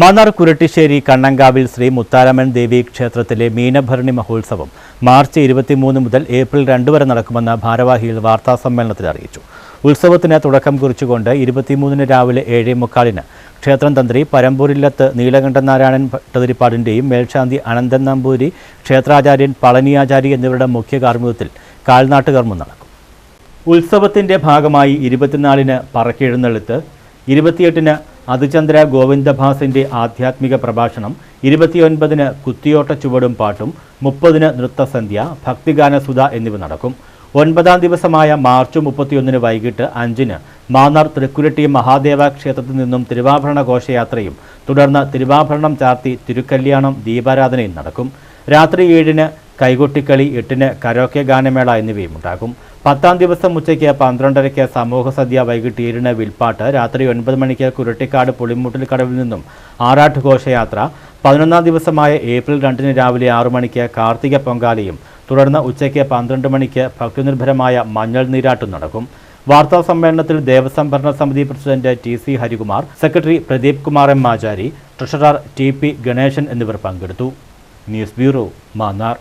മാന്നാർ കുരട്ടിശ്ശേരി കണ്ണങ്കാവിൽ ശ്രീ മുത്താരമ്മൻ ദേവി ക്ഷേത്രത്തിലെ മീനഭരണി മഹോത്സവം മാർച്ച് 23 മുതൽ ഏപ്രിൽ 2 വരെ നടക്കുമെന്ന് ഭാരവാഹികൾ വാർത്താസമ്മേളനത്തിൽ അറിയിച്ചു. ഉത്സവത്തിന് തുടക്കം കുറിച്ചുകൊണ്ട് 23 രാവിലെ 7:45 ക്ഷേത്രം തന്ത്രി പരമ്പൂരില്ലത്ത് നീലകണ്ഠൻ നാരായണൻ ഭട്ടതിരിപ്പാടിൻ്റെയും മേൽശാന്തി അനന്തൻ നമ്പൂരി, ക്ഷേത്രാചാര്യൻ പളനിയാചാരി എന്നിവരുടെ മുഖ്യ കാർമ്മികത്വത്തിൽ കാൽനാട്ടുകർമ്മം നടക്കും. ഉത്സവത്തിൻ്റെ ഭാഗമായി 24-ന് പറക്കെഴുന്നള്ളിത്ത്, 28-ന് അതുചന്ദ്ര ഗോവിന്ദഭാസിന്റെ ആധ്യാത്മിക പ്രഭാഷണം, 29-ന് കുത്തിയോട്ട ചുവടും പാട്ടും, 30-ന് നൃത്തസന്ധ്യ, ഭക്തിഗാനസുധ എന്നിവ നടക്കും. 9-ാം ദിവസമായ മാർച്ച് 31-ന് വൈകിട്ട് 5-ന് മാന്നാർ തൃക്കുരട്ടി മഹാദേവ ക്ഷേത്രത്തിൽ നിന്നും തിരുവാഭരണ ഘോഷയാത്രയും തുടർന്ന് തിരുവാഭരണം ചാർത്തി തിരുക്കല്യാണം ദീപാരാധനയും നടക്കും. രാത്രി 7-ന് കൈകൊട്ടിക്കളി, 8-ന് കരോക്കെ ഗാനമേള എന്നിവയും ഉണ്ടാകും. 10-ാം ദിവസം ഉച്ചയ്ക്ക് 12:30-ക്ക് സമൂഹ സദ്യ, വൈകിട്ട് 7-ന് വിൽപ്പാട്ട്, രാത്രി 9 മണിക്ക് കുരട്ടിക്കാട് പുളിമുട്ടിൽ കടവിൽ നിന്നും ആറാട്ട് ഘോഷയാത്ര, 11-ാം ദിവസമായ ഏപ്രിൽ 2-ന് രാവിലെ 6 മണിക്ക് കാർത്തിക പൊങ്കാലയും തുടർന്ന് ഉച്ചയ്ക്ക് 12 മണിക്ക് ഭക്തിനിർഭരമായ മഞ്ഞൾ നീരാട്ടും നടക്കും. വാർത്താ സമ്മേളനത്തിൽ ദേവസ്വം ഭരണസമിതി president TC Harikumar, secretary Pradeep Kumar M ആചാരി, ട്രഷറർ TP ഗണേശൻ എന്നിവർ പങ്കെടുത്തു. News bureau, Mannar.